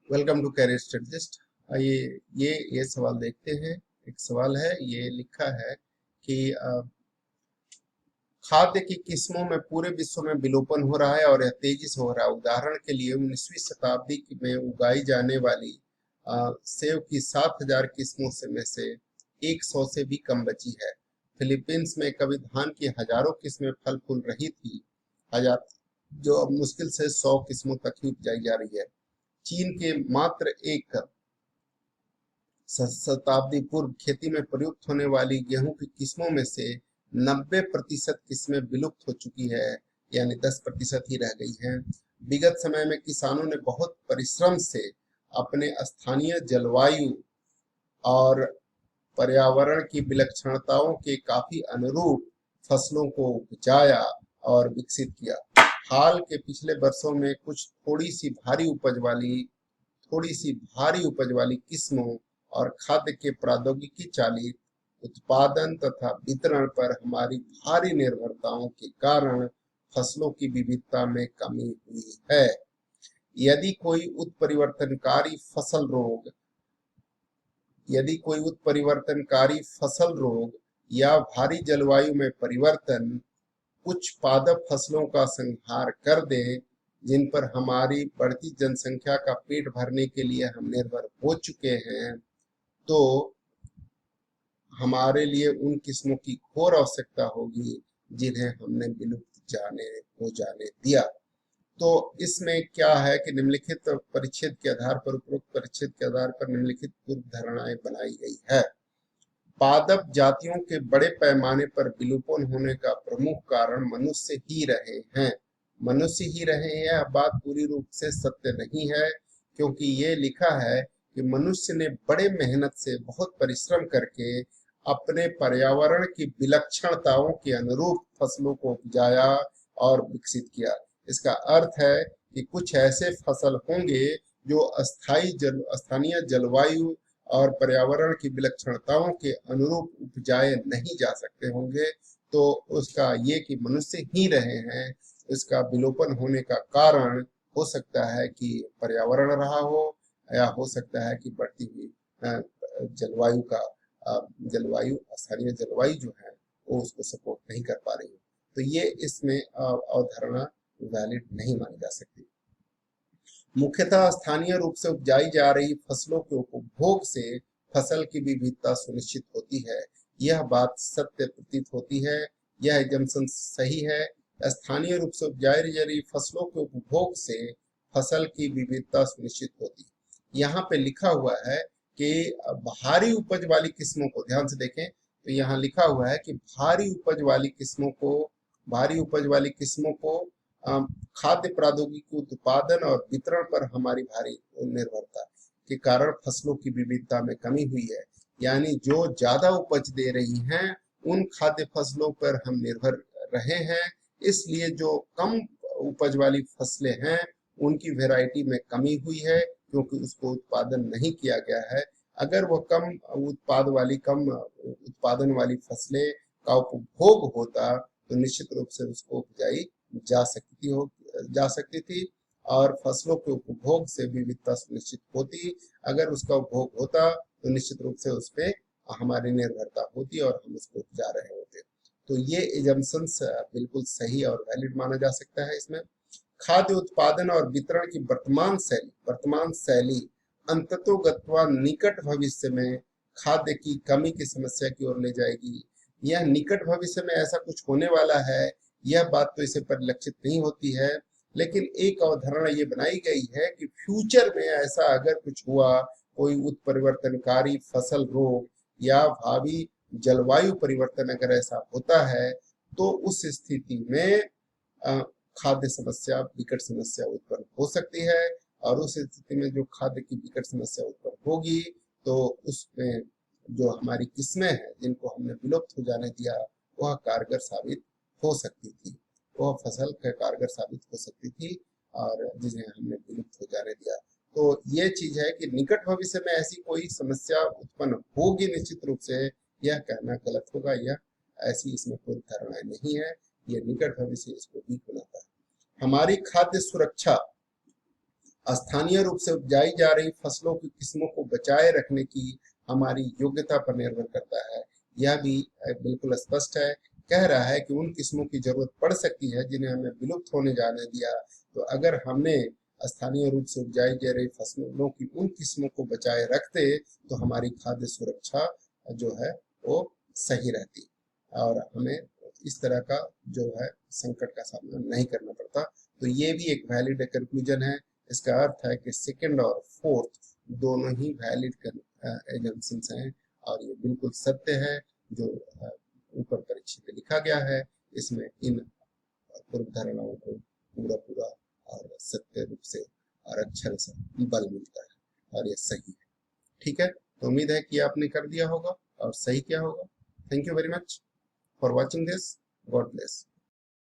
Welcome to career strategist. आइए ये सवाल देखते हैं। एक सवाल है, ये लिखा है कि खाद्य की किस्मों में पूरे विश्व में विलोपन हो रहा है और यह तेजी से हो रहा है। उदाहरण के लिए 19वीं शताब्दी में उगाई जाने वाली सेब की 7,000 किस्मों से में से 100 से भी कम बची है। फिलीपींस में कभी धान की हजारों किस्में फल फूल रही थी, हजार, जो अब मुश्किल से 100 किस्मों तक ही उपजाई जा रही है। चीन के मात्र एक शताब्दी पूर्व खेती में प्रयुक्त होने वाली गेहूं की किस्मों में से 90% किस्में विलुप्त हो चुकी है, यानी 10% ही रह गई हैं। विगत समय में किसानों ने बहुत परिश्रम से अपने स्थानीय जलवायु और पर्यावरण की विलक्षणताओं के काफी अनुरूप फसलों को उपजाया और विकसित किया। हाल के पिछले वर्षों में कुछ थोड़ी सी भारी उपज वाली किस्मों और खाद्य के प्रौद्योगिकी चालित उत्पादन तथा वितरण पर हमारी भारी निर्भरताओं के कारण फसलों की विविधता में कमी हुई है। यदि कोई उत्परिवर्तनकारी फसल रोग या भारी जलवायु में परिवर्तन कुछ पादप फसलों का संहार कर दे, जिन पर हमारी बढ़ती जनसंख्या का पेट भरने के लिए हम निर्भर हो चुके हैं, तो हमारे लिए उन किस्मों की घोर आवश्यकता होगी जिन्हें हमने विलुप्त जाने दिया। तो इसमें क्या है कि निम्नलिखित परिच्छेद के आधार पर उपरोक्त परिच्छेद के आधार पर निम्नलिखित पूर्व धारणाएं बनाई गई है। पादप जातियों के बड़े पैमाने पर विलोपन होने का प्रमुख कारण मनुष्य ही रहे हैं। यह बात पूरी रूप से सत्य नहीं है, क्योंकि ये लिखा है कि मनुष्य ने बड़े मेहनत से बहुत परिश्रम करके अपने पर्यावरण की विलक्षणताओं के अनुरूप फसलों को उपजाया और विकसित किया। इसका अर्थ है कि कुछ ऐसे फसल होंगे जो स्थानीय जलवायु और पर्यावरण की विलक्षणताओं के अनुरूप उपजाए नहीं जा सकते होंगे। तो उसका ये कि मनुष्य ही रहे हैं, इसका विलोपन होने का कारण हो सकता है कि पर्यावरण रहा हो, या हो सकता है कि बढ़ती हुई जलवायु का स्थानीय जलवायु जो है वो उसको सपोर्ट नहीं कर पा रही है। तो ये इसमें अवधारणा वैलिड नहीं मानी जा सकती। मुख्यतः स्थानीय रूप से उपजाई जा रही फसलों के उपभोग से फसल की विविधता सुनिश्चित होती है। यह बात सत्य प्रतीत होती है। यह एजम्पशन सही है। स्थानीय रूप से उपजाई जा रही फसलों के उपभोग से फसल की विविधता सुनिश्चित होती है। यहाँ पे लिखा हुआ है कि भारी उपज वाली किस्मों को ध्यान से देखें, तो यहाँ लिखा हुआ है कि भारी उपज वाली किस्मों को खाद्य प्रौद्योगिकी उत्पादन और वितरण पर हमारी भारी निर्भरता के कारण फसलों की विविधता में कमी हुई है। यानी जो ज्यादा उपज दे रही हैं उन खाद्य फसलों पर हम निर्भर रहे हैं, इसलिए जो कम उपज वाली फसलें हैं उनकी वैरायटी में कमी हुई है, क्योंकि उसको उत्पादन नहीं किया गया है। अगर वह कम उत्पादन वाली फसलें का उपभोग होता तो निश्चित रूप से उसको उपजाई जा सकती थी और फसलों के उपभोग से विविधता सुनिश्चित होती। अगर उसका उपभोग होता तो निश्चित रूप से उस पर हमारी निर्भरता होती और हम उसको उपजा रहे होते। तो ये एजम्पशंस बिल्कुल सही और वैलिड माना जा सकता है। इसमें खाद्य उत्पादन और वितरण की वर्तमान शैली अंततोगत्वा निकट भविष्य में खाद्य की कमी की समस्या की ओर ले जाएगी। यह निकट भविष्य में ऐसा कुछ होने वाला है, यह बात तो इसे परिलक्षित नहीं होती है, लेकिन एक अवधारणा ये बनाई गई है कि फ्यूचर में ऐसा अगर कुछ हुआ, कोई उत्परिवर्तनकारी फसल रोग या भावी जलवायु परिवर्तन अगर ऐसा होता है, तो उस स्थिति में खाद्य विकट समस्या उत्पन्न हो सकती है। और उस स्थिति में जो खाद्य की विकट समस्या उत्पन्न होगी, तो उसमें जो हमारी किस्में हैं जिनको हमने विलुप्त हो जाने दिया, वह कारगर साबित हो सकती थी, वह फसल कारगर साबित हो सकती थी और जिन्हें हमने विलुप्त हो जाने दिया। तो ये चीज है कि निकट भविष्य में ऐसी कोई समस्या उत्पन्न होगी निश्चित रूप से, यह कहना गलत होगा। यह ऐसी इसमें पूर्व धारणाएं नहीं है, ये निकट भविष्य इसको वीक बनाता है। हमारी खाद्य सुरक्षा स्थानीय रूप से उपजाई जा रही फसलों की किस्मों को बचाए रखने की हमारी योग्यता पर निर्भर करता है। यह भी बिल्कुल स्पष्ट है। कह रहा है कि उन किस्मों की जरूरत पड़ सकती है जिन्हें हमें विलुप्त होने जाने दिया। तो अगर हमने स्थानीय रूप से उपजाई जा रही फसलों की उन किस्मों को बचाए रखते तो हमारी खाद्य सुरक्षा जो है वो सही रहती और हमें इस तरह का जो है संकट का सामना नहीं करना पड़ता। तो ये भी एक वैलिड कंक्लूजन है। इसका अर्थ है कि सेकंड और फोर्थ दोनों ही वैलिड एजम्पशंस हैं और ये बिल्कुल सत्य है जो ऊपर परीक्षित में लिखा गया है। इसमें इन पूर्व धारणाओं को पूरा पूरा और सत्य रूप से और अक्षर से बल मिलता है और ये सही है। ठीक है, तो उम्मीद है कि आपने कर दिया होगा और सही किया होगा। Thank you very much for watching this. God bless.